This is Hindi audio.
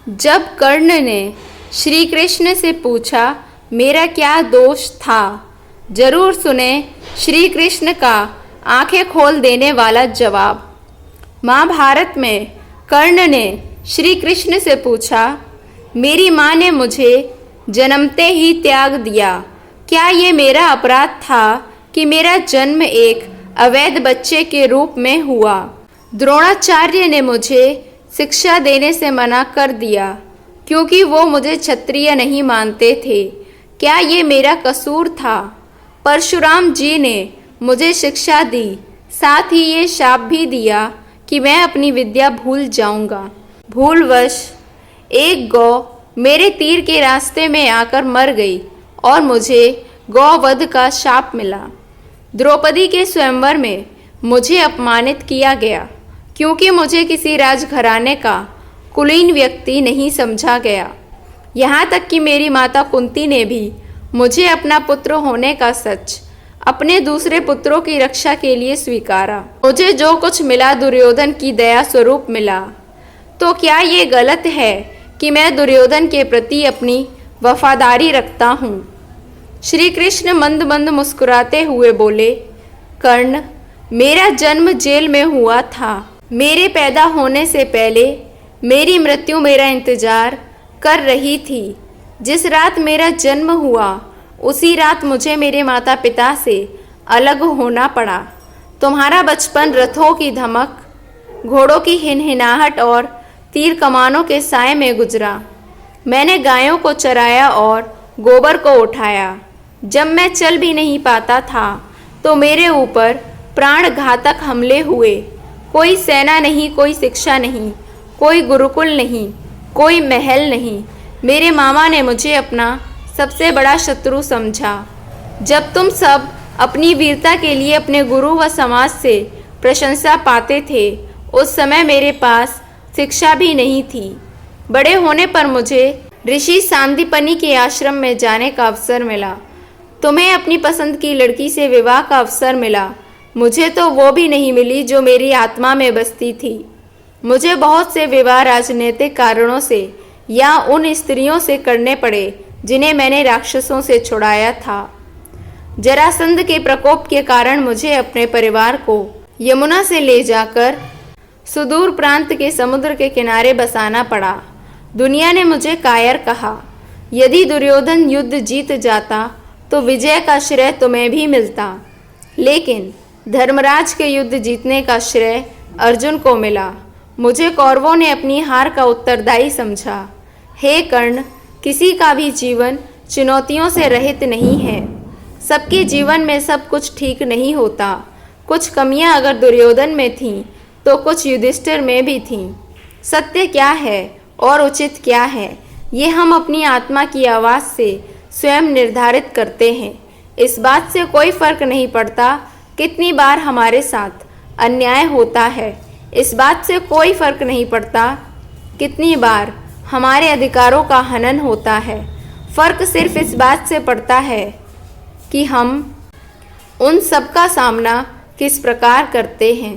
जब कर्ण ने श्री कृष्ण से पूछा मेरा क्या दोष था, जरूर सुने श्री कृष्ण का आंखें खोल देने वाला जवाब। महाभारत में कर्ण ने श्री कृष्ण से पूछा मेरी माँ ने मुझे जन्मते ही त्याग दिया, क्या ये मेरा अपराध था कि मेरा जन्म एक अवैध बच्चे के रूप में हुआ। द्रोणाचार्य ने मुझे शिक्षा देने से मना कर दिया क्योंकि वो मुझे क्षत्रिय नहीं मानते थे, क्या ये मेरा कसूर था। परशुराम जी ने मुझे शिक्षा दी, साथ ही ये शाप भी दिया कि मैं अपनी विद्या भूल जाऊंगा। भूलवश एक गौ मेरे तीर के रास्ते में आकर मर गई और मुझे गौवध का शाप मिला। द्रौपदी के स्वयंवर में मुझे अपमानित किया गया क्योंकि मुझे किसी राजघराने का कुलीन व्यक्ति नहीं समझा गया। यहाँ तक कि मेरी माता कुंती ने भी मुझे अपना पुत्र होने का सच अपने दूसरे पुत्रों की रक्षा के लिए स्वीकारा। मुझे जो कुछ मिला दुर्योधन की दया स्वरूप मिला, तो क्या ये गलत है कि मैं दुर्योधन के प्रति अपनी वफादारी रखता हूँ। श्री कृष्ण मंद मंद मुस्कुराते हुए बोले, कर्ण, मेरा जन्म जेल में हुआ था। मेरे पैदा होने से पहले मेरी मृत्यु मेरा इंतजार कर रही थी। जिस रात मेरा जन्म हुआ उसी रात मुझे मेरे माता पिता से अलग होना पड़ा। तुम्हारा बचपन रथों की धमक, घोड़ों की हिनहिनाहट और तीर कमानों के साए में गुजरा। मैंने गायों को चराया और गोबर को उठाया। जब मैं चल भी नहीं पाता था तो मेरे ऊपर प्राण घातक हमले हुए। कोई सेना नहीं, कोई शिक्षा नहीं, कोई गुरुकुल नहीं, कोई महल नहीं। मेरे मामा ने मुझे अपना सबसे बड़ा शत्रु समझा। जब तुम सब अपनी वीरता के लिए अपने गुरु व समाज से प्रशंसा पाते थे, उस समय मेरे पास शिक्षा भी नहीं थी। बड़े होने पर मुझे ऋषि सांदीपनि के आश्रम में जाने का अवसर मिला। तुम्हें अपनी पसंद की लड़की से विवाह का अवसर मिला। मुझे तो वो भी नहीं मिली जो मेरी आत्मा में बसती थी। मुझे बहुत से विवाह राजनीतिक कारणों से या उन स्त्रियों से करने पड़े जिन्हें मैंने राक्षसों से छुड़ाया था। जरासंध के प्रकोप के कारण मुझे अपने परिवार को यमुना से ले जाकर सुदूर प्रांत के समुद्र के किनारे बसाना पड़ा। दुनिया ने मुझे कायर कहा। यदि दुर्योधन युद्ध जीत जाता तो विजय का श्रेय तुम्हें भी मिलता, लेकिन धर्मराज के युद्ध जीतने का श्रेय अर्जुन को मिला। मुझे कौरवों ने अपनी हार का उत्तरदायी समझा। हे कर्ण, किसी का भी जीवन चुनौतियों से रहित नहीं है। सबके जीवन में सब कुछ ठीक नहीं होता। कुछ कमियां अगर दुर्योधन में थीं तो कुछ युधिष्ठिर में भी थीं। सत्य क्या है और उचित क्या है, ये हम अपनी आत्मा की आवाज़ से स्वयं निर्धारित करते हैं। इस बात से कोई फर्क नहीं पड़ता कितनी बार हमारे साथ अन्याय होता है। इस बात से कोई फर्क नहीं पड़ता कितनी बार हमारे अधिकारों का हनन होता है। फर्क सिर्फ इस बात से पड़ता है कि हम उन सब का सामना किस प्रकार करते हैं।